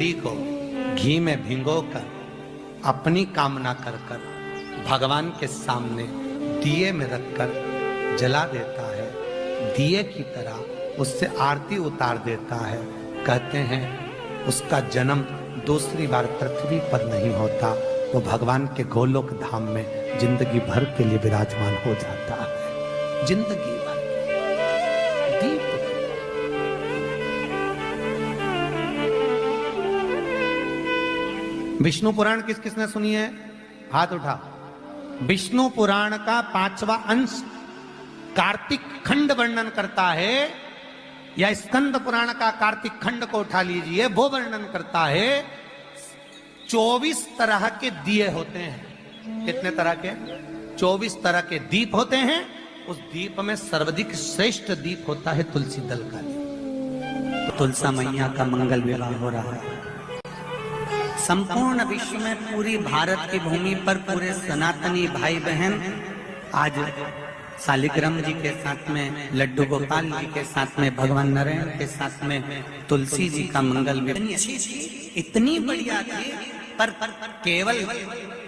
चूड़ी को घी में भिगोकर अपनी कामना कर कर भगवान के सामने दिए में रखकर जला देता है, दिए की तरह उससे आरती उतार देता है। कहते हैं उसका जन्म दूसरी बार पृथ्वी पर नहीं होता, वो भगवान के गोलोक धाम में जिंदगी भर के लिए विराजमान हो जाता है। जिंदगी भर दीप। विष्णु पुराण किस किसने सुनी है? हाथ उठा। विष्णु पुराण का 5वां अंश कार्तिक खंड वर्णन करता है, या स्कंद पुराण का कार्तिक खंड को उठा लीजिए, वो वर्णन करता है 24 तरह के दिए होते हैं। कितने तरह के? 24 तरह के दीप होते हैं। उस दीप में सर्वाधिक श्रेष्ठ दीप होता है तुलसी दल का दीप। तुलसा मैया का मंगल विवाह हो रहा है। संपूर्ण विश्व में, पूरी भारत की भूमि पर पूरे सनातनी भाई बहन आज शालिग्राम जी के साथ में, लड्डू गोपाल जी के साथ में, भगवान नारायण के साथ में तुलसी जी का मंगल विवाह इतनी बढ़िया थी, पर केवल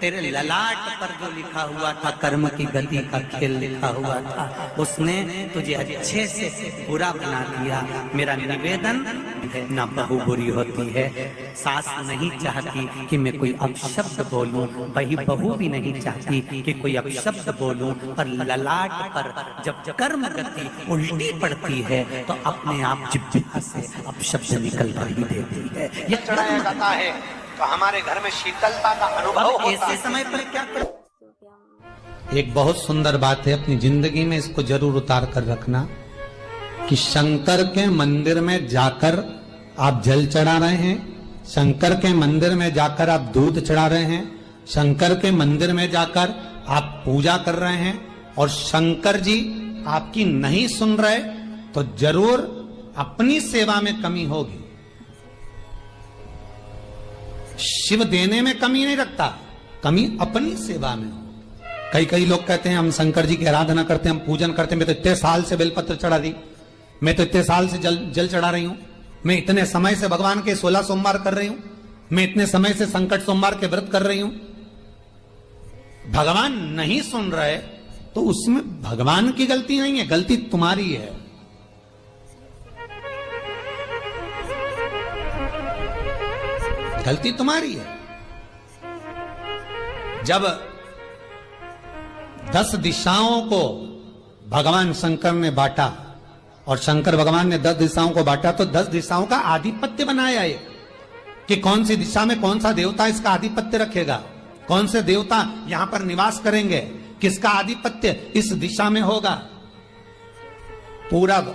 तेरे ललाट पर जो लिखा हुआ था कर्म की गति का खेल लिखा हुआ था, उसने तुझे अच्छे से बुरा बना दिया। मेरा निवेदन है, ना बहू बुरी होती है, सास नहीं चाहती कि मैं कोई अपशब्द बोलूं, वही बहू भी नहीं चाहती कि कोई अपशब्द बोलूं, पर ललाट पर जब कर्म गति उल्टी पड़ती है तो अपने आप जिह्वा से अपशब्द निकल ही देती है। ये चढ़ाया जाता है तो हमारे घर में शीतलता का अनुभव होता है। ऐसे समय पर क्या कर? एक बहुत सुंदर बात है, अपनी जिंदगी में इसको जरूर उतार कर रखना कि शंकर के मंदिर में जाकर आप जल चढ़ा रहे हैं, शंकर के मंदिर में जाकर आप दूध चढ़ा रहे हैं, शंकर के मंदिर में जाकर आप पूजा कर रहे हैं, और शंकर जी आपकी नहीं सुन रहे तो जरूर अपनी सेवा में कमी होगी। शिव देने में कमी नहीं रखता, कमी अपनी सेवा में हो। कई लोग कहते हैं हम शंकर जी की आराधना करते हैं, हम पूजन करते हैं, मैं तो इतने साल से बेलपत्र चढ़ा दी, मैं तो इतने साल से जल चढ़ा रही हूं, मैं इतने समय से भगवान के 16 सोमवार कर रही हूं, मैं इतने समय से संकट सोमवार के व्रत कर रही हूं। भगवान नहीं सुन रहे तो उसमें भगवान की गलती नहीं है, गलती तुम्हारी है। गलती तुम्हारी है। जब 10 दिशाओं को भगवान शंकर ने बांटा, और शंकर भगवान ने 10 दिशाओं को बांटा, तो 10 दिशाओं का आधिपत्य बनाया है कि कौन सी दिशा में कौन सा देवता इसका आधिपत्य रखेगा, कौन से देवता यहां पर निवास करेंगे, किसका आधिपत्य इस दिशा में होगा। पूरब,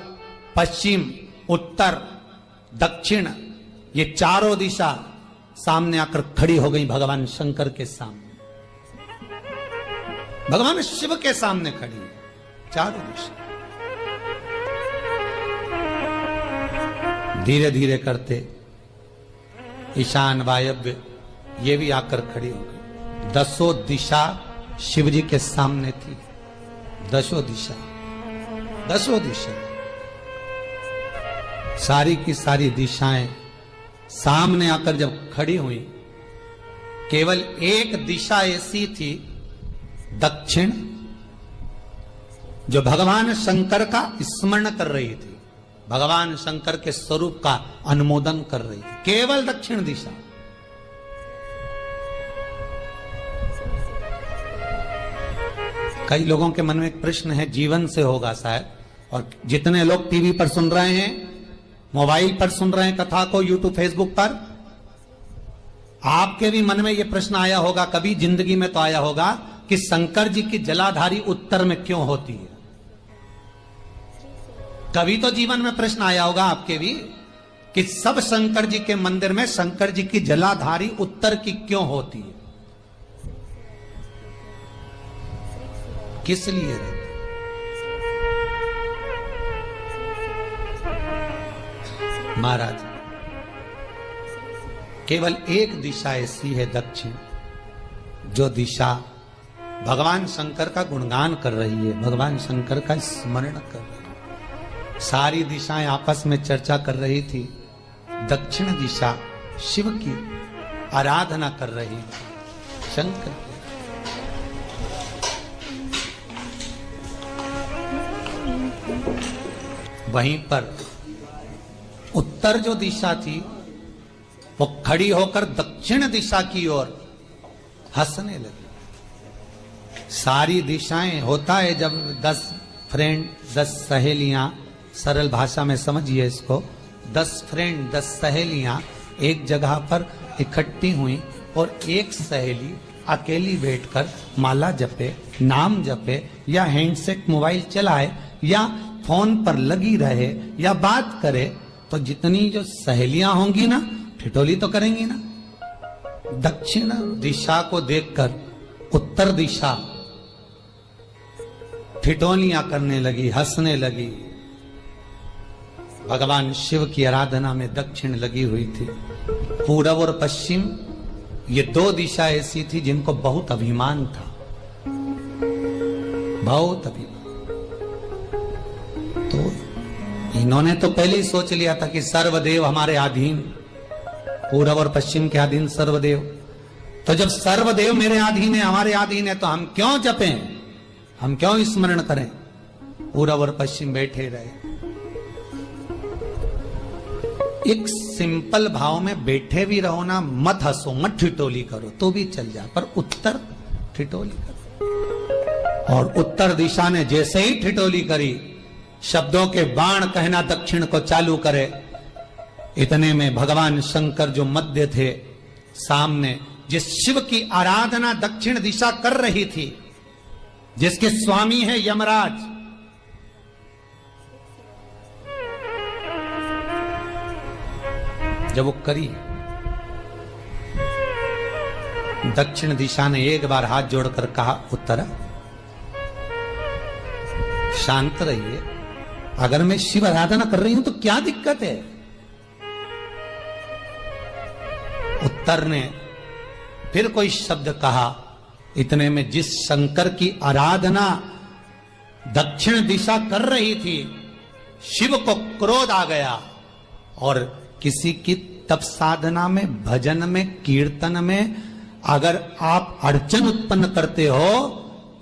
पश्चिम, उत्तर, दक्षिण, ये चारों दिशा सामने आकर खड़ी हो गई भगवान शंकर के सामने, भगवान शिव के सामने खड़ी, चारों दिशा। धीरे धीरे करते ईशान, वायव्य, ये भी आकर खड़ी हो गई। 10 दिशा शिव जी के सामने थी, 10 दिशा, 10 दिशा, सारी की सारी दिशाएं सामने आकर जब खड़ी हुई, केवल एक दिशा ऐसी थी, दक्षिण, जो भगवान शंकर का स्मरण कर रही थी, भगवान शंकर के स्वरूप का अनुमोदन कर रही थी, केवल दक्षिण दिशा। कई लोगों के मन में एक प्रश्न है, जीवन से होगा शायद, और जितने लोग टीवी पर सुन रहे हैं, मोबाइल पर सुन रहे हैं कथा को, यूट्यूब, फेसबुक पर, आपके भी मन में यह प्रश्न आया होगा, कभी जिंदगी में तो आया होगा, कि शंकर जी की जलाधारी उत्तर में क्यों होती है। कभी तो जीवन में प्रश्न आया होगा आपके भी कि सब शंकर जी के मंदिर में शंकर जी की जलाधारी उत्तर की क्यों होती है, किस लिए रहती? महाराज, केवल एक दिशा ऐसी है, दक्षिण, जो दिशा भगवान शंकर का गुणगान कर रही है, भगवान शंकर का स्मरण कर रही है। सारी दिशाएं आपस में चर्चा कर रही थी, दक्षिण दिशा शिव की आराधना कर रही थी, शंकर की। वहीं पर उत्तर जो दिशा थी वो खड़ी होकर दक्षिण दिशा की ओर हंसने लगी। सारी दिशाएं होता है जब 10 फ्रेंड 10 सहेलियां, सरल भाषा में समझिए इसको, 10 फ्रेंड 10 सहेलियां एक जगह पर इकट्ठी हुई और एक सहेली अकेली बैठकर माला जपे, नाम जपे या हैंडसेट मोबाइल चलाए या फोन पर लगी रहे या बात करे, तो जितनी जो सहेलियां होंगी ना ठिठोली तो करेंगी ना। दक्षिण दिशा को देखकर उत्तर दिशा ठिठोलियां करने लगी, हंसने लगी। भगवान शिव की आराधना में दक्षिण लगी हुई थी। पूरब और पश्चिम ये 2 दिशा ऐसी थी जिनको बहुत अभिमान था, बहुत अभिमान। तो इन्होंने तो पहले ही सोच लिया था कि सर्वदेव हमारे अधीन, पूरब और पश्चिम के अधीन सर्वदेव। तो जब सर्वदेव मेरे अधीन है, हमारे अधीन है, तो हम क्यों जपें, हम क्यों स्मरण करें। पूरब और पश्चिम बैठे रहे। एक सिंपल भाव में बैठे भी रहो ना, मत हंसो, मत ठिठोली करो तो भी चल जाए, पर उत्तर ठिठोली करो। और उत्तर दिशा ने जैसे ही ठिठोली करी, शब्दों के बाण कहना दक्षिण को चालू करे। इतने में भगवान शंकर जो मध्य थे, सामने जिस शिव की आराधना दक्षिण दिशा कर रही थी, जिसके स्वामी है यमराज, जब वो करी, दक्षिण दिशा ने एक बार हाथ जोड़कर कहा, उत्तरा शांत रहिए, अगर मैं शिव आराधना कर रही हूं तो क्या दिक्कत है। उत्तर ने फिर कोई शब्द कहा। इतने में जिस शंकर की आराधना दक्षिण दिशा कर रही थी, शिव को क्रोध आ गया और किसी की तप साधना में, भजन में, कीर्तन में अगर आप अड़चन उत्पन्न करते हो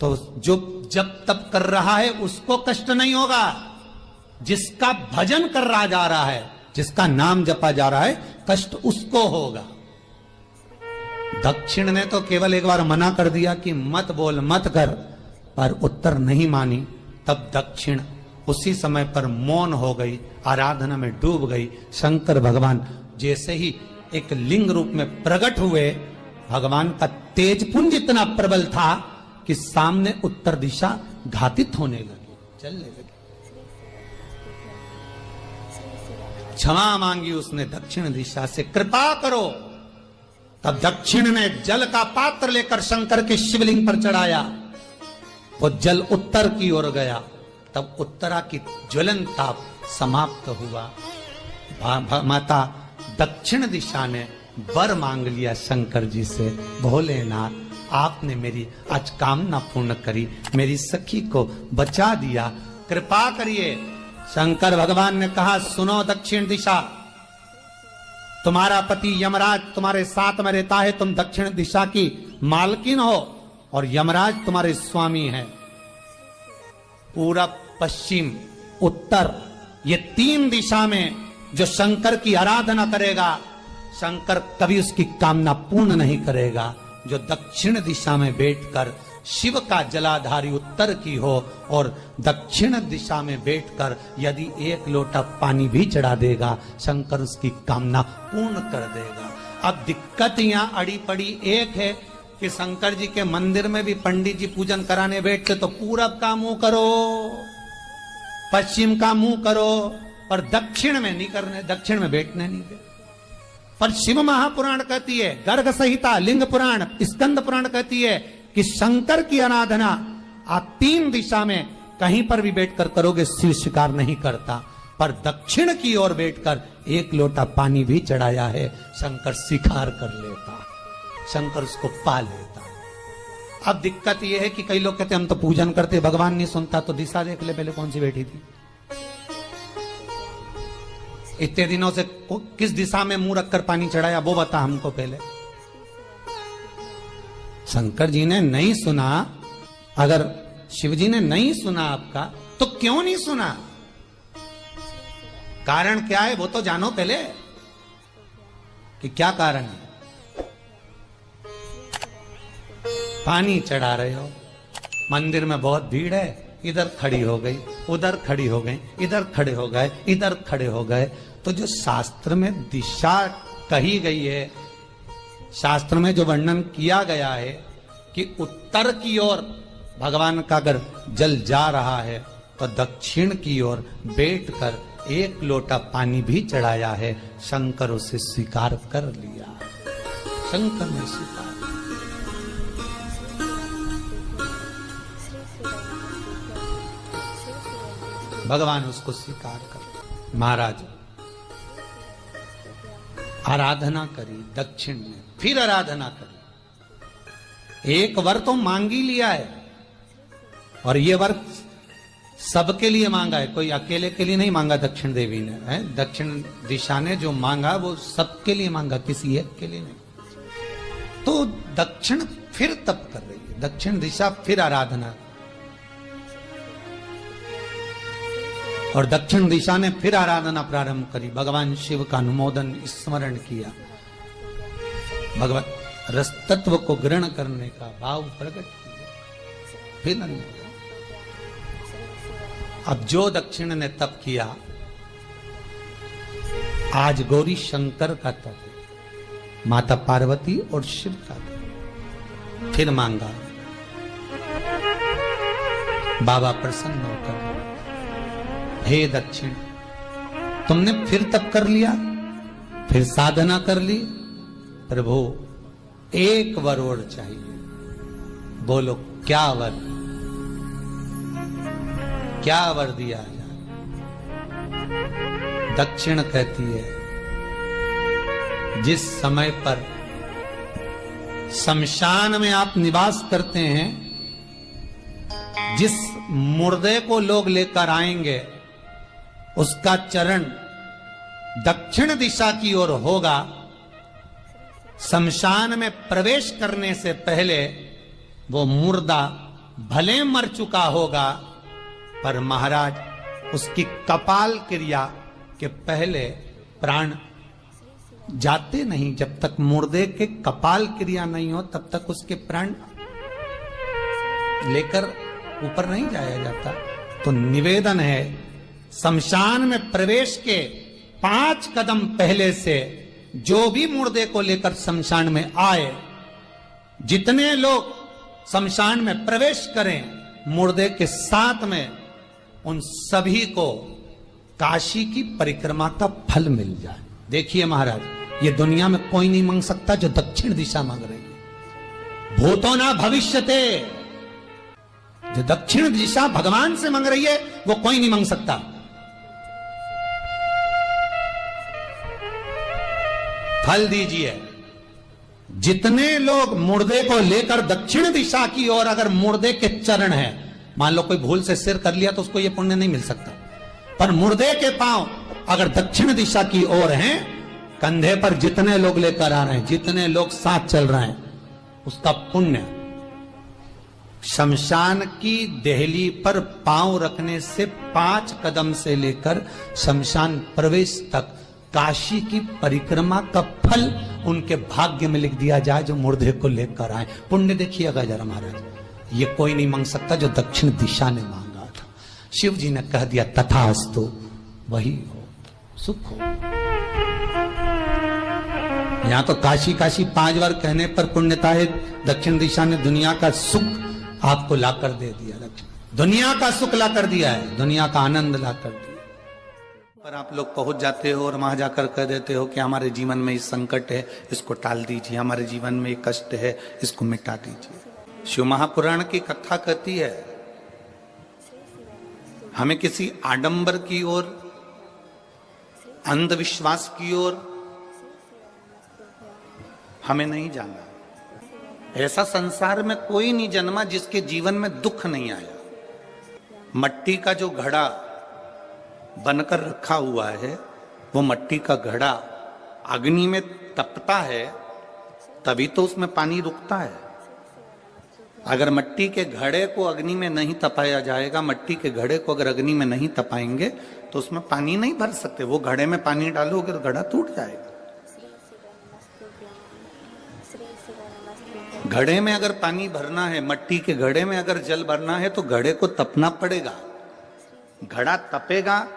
तो जो जब तप कर रहा है उसको कष्ट नहीं होगा, जिसका भजन कर रहा जा रहा है, जिसका नाम जपा जा रहा है, कष्ट उसको होगा। दक्षिण ने तो केवल एक बार मना कर दिया कि मत बोल, मत कर, पर उत्तर नहीं मानी। तब दक्षिण उसी समय पर मौन हो गई, आराधना में डूब गई। शंकर भगवान जैसे ही एक लिंग रूप में प्रकट हुए, भगवान का तेजपुंज इतना प्रबल था कि सामने उत्तर दिशा घातित होने लगी, चलने लगी। क्षमा मांगी उसने दक्षिण दिशा से, कृपा करो। तब दक्षिण ने जल का पात्र लेकर शंकर के शिवलिंग पर चढ़ाया, वो जल उत्तर की ओर गया। तब उत्तरा की ज्वलन ताप समाप्त हुआ। माता दक्षिण दिशा ने वर मांग लिया शंकर जी से, भोलेनाथ आपने मेरी आज कामना पूर्ण करी, मेरी सखी को बचा दिया, कृपा करिए। शंकर भगवान ने कहा, सुनो दक्षिण दिशा, तुम्हारा पति यमराज तुम्हारे साथ में रहता है, तुम दक्षिण दिशा की मालकिन हो और यमराज तुम्हारे स्वामी है। पूरब, पश्चिम, उत्तर, ये 3 दिशा में जो शंकर की आराधना करेगा, शंकर कभी उसकी कामना पूर्ण नहीं करेगा। जो दक्षिण दिशा में बैठकर शिव का जलाधारी उत्तर की हो और दक्षिण दिशा में बैठकर यदि 1 लोटा पानी भी चढ़ा देगा, शंकर उसकी कामना पूर्ण कर देगा। अब दिक्कत यहां अड़ी पड़ी एक है कि शंकर जी के मंदिर में भी पंडित जी पूजन कराने बैठते तो पूरब का मुंह करो, पश्चिम का मुंह करो, पर दक्षिण में नहीं करने, दक्षिण में बैठने नहीं दे। पर शिव महापुराण कहती है, गर्ग संहिता, लिंग पुराण, स्कंद पुराण कहती है कि शंकर की आराधना आप 3 दिशा में कहीं पर भी बैठकर करोगे, शिव स्वीकार नहीं करता। पर दक्षिण की ओर बैठकर 1 लोटा पानी भी चढ़ाया है, शंकर स्वीकार कर लेता, शंकर उसको पा लेता। अब दिक्कत यह है कि कई लोग कहते हम तो पूजन करते, भगवान नहीं सुनता, तो दिशा देख ले पहले कौन सी बैठी थी। इतने दिनों से किस दिशा में मुंह रखकर पानी चढ़ाया, वो बता हमको पहले। शंकर जी ने नहीं सुना। अगर शिव जी ने नहीं सुना आपका, तो क्यों नहीं सुना? कारण क्या है वो तो जानो पहले, कि क्या कारण है। पानी चढ़ा रहे हो, मंदिर में बहुत भीड़ है, इधर खड़ी हो गई, उधर खड़ी हो गई, इधर खड़े हो गए, इधर खड़े हो गए। तो जो शास्त्र में दिशा कही गई है, शास्त्र में जो वर्णन किया गया है कि उत्तर की ओर भगवान का अगर जल जा रहा है तो दक्षिण की ओर बैठकर 1 लोटा पानी भी चढ़ाया है। शंकर उसे स्वीकार कर लिया, शंकर ने स्वीकार। भगवान उसको स्वीकार कर। महाराज आराधना करी दक्षिण में, फिर आराधना करी। एक वर तो मांग ही लिया है, और ये वर सबके लिए मांगा है, कोई अकेले के लिए नहीं मांगा दक्षिण देवी ने, है दक्षिण दिशा ने जो मांगा वो सबके लिए मांगा, किसी एक के लिए नहीं। तो दक्षिण फिर तप कर रही है, दक्षिण दिशा फिर आराधना, और दक्षिण दिशा ने फिर आराधना प्रारंभ करी। भगवान शिव का अनुमोदन स्मरण किया, भगवत रस तत्व को ग्रहण करने का भाव प्रकट किया, फिर अनुमोदन। अब जो दक्षिण ने तप किया, आज गौरी शंकर का तप है, माता पार्वती और शिव का तप। फिर मांगा, बाबा प्रसन्न होकर, हे दक्षिण, तुमने फिर तप कर लिया, फिर साधना कर ली, प्रभु 1 वर और चाहिए। बोलो क्या वर, क्या वर दिया जाए? दक्षिण कहती है, जिस समय पर शमशान में आप निवास करते हैं, जिस मुर्दे को लोग लेकर आएंगे, उसका चरण दक्षिण दिशा की ओर होगा। शमशान में प्रवेश करने से पहले वो मुर्दा भले मर चुका होगा, पर महाराज उसकी कपाल क्रिया के पहले प्राण जाते नहीं। जब तक मुर्दे के कपाल क्रिया नहीं हो, तब तक उसके प्राण लेकर ऊपर नहीं जाया जाता। तो निवेदन है, शमशान में प्रवेश के 5 कदम पहले से जो भी मुर्दे को लेकर शमशान में आए, जितने लोग शमशान में प्रवेश करें मुर्दे के साथ में, उन सभी को काशी की परिक्रमा का फल मिल जाए। देखिए महाराज, ये दुनिया में कोई नहीं मांग सकता जो दक्षिण दिशा मांग रही है। भूतो ना भविष्यते, जो दक्षिण दिशा भगवान से मांग रही है वो कोई नहीं मांग सकता। फल दीजिए। जितने लोग मुर्दे को लेकर दक्षिण दिशा की ओर, अगर मुर्दे के चरण है, मान लो कोई भूल से सिर कर लिया तो उसको ये पुण्य नहीं मिल सकता, पर मुर्दे के पांव अगर दक्षिण दिशा की ओर हैं, कंधे पर जितने लोग लेकर आ रहे हैं, जितने लोग साथ चल रहे हैं, उसका पुण्य शमशान की देहली पर पांव रखने से 5 कदम से लेकर शमशान प्रवेश तक काशी की परिक्रमा का फल उनके भाग्य में लिख दिया जाए, जो मुर्दे को लेकर आए। पुण्य देखिएगा जरा महाराज, ये कोई नहीं मांग सकता जो दक्षिण दिशा ने मांगा था। शिव जी ने कह दिया तथास्तु, वही हो, सुख हो। यहां तो काशी काशी 5 बार कहने पर पुण्यता है। दक्षिण दिशा ने दुनिया का सुख आपको लाकर दे दिया, दुनिया का सुख लाकर दिया है, दुनिया का आनंद लाकर दिया। पर आप लोग पहुंच जाते हो और वहां जाकर कह देते हो कि हमारे जीवन में इस संकट है, इसको टाल दीजिए, हमारे जीवन में ये कष्ट है, इसको मिटा दीजिए। शिव महापुराण की कथा कहती है, हमें किसी आडंबर की ओर, अंधविश्वास की ओर हमें नहीं जाना। ऐसा संसार में कोई नहीं जन्मा जिसके जीवन में दुख नहीं आया। मट्टी का जो घड़ा बनकर रखा हुआ है, वो मट्टी का घड़ा अग्नि में तपता है तभी तो उसमें पानी रुकता है। अगर मट्टी के घड़े को अग्नि में नहीं तपाया जाएगा, मट्टी के घड़े को अगर अग्नि में नहीं तपाएंगे तो उसमें पानी नहीं भर सकते। वो घड़े में पानी डालोगे तो घड़ा टूट जाएगा। घड़े में अगर पानी भरना है, मट्टी के घड़े में अगर जल भरना है तो घड़े को तपना पड़ेगा। घड़ा तपेगा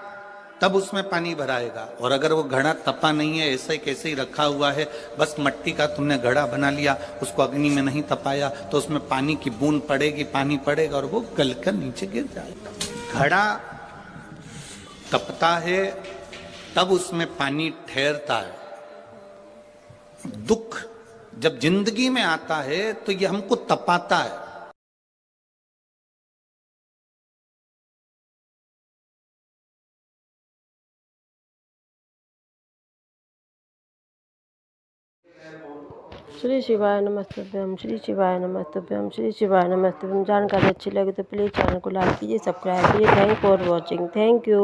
तब उसमें पानी भराएगा। और अगर वो घड़ा तपा नहीं है, ऐसे कैसे ही रखा हुआ है, बस मट्टी का तुमने घड़ा बना लिया, उसको अग्नि में नहीं तपाया, तो उसमें पानी की बूंद पड़ेगी, पानी पड़ेगा और वो गलकर नीचे गिर जाएगा। घड़ा तपता है तब उसमें पानी ठहरता है। दुख जब जिंदगी में आता है तो ये हमको तपाता है। श्री शिवाय नमस्तुभ्यम, श्री शिवाय नमस्तुभ्यम, श्री शिवाय नमस्तुभ्यम। जानकारी अच्छी लगे तो प्लीज़ चैनल को लाइक कीजिए, सब्सक्राइब कीजिए। Thank for watching. Thank you.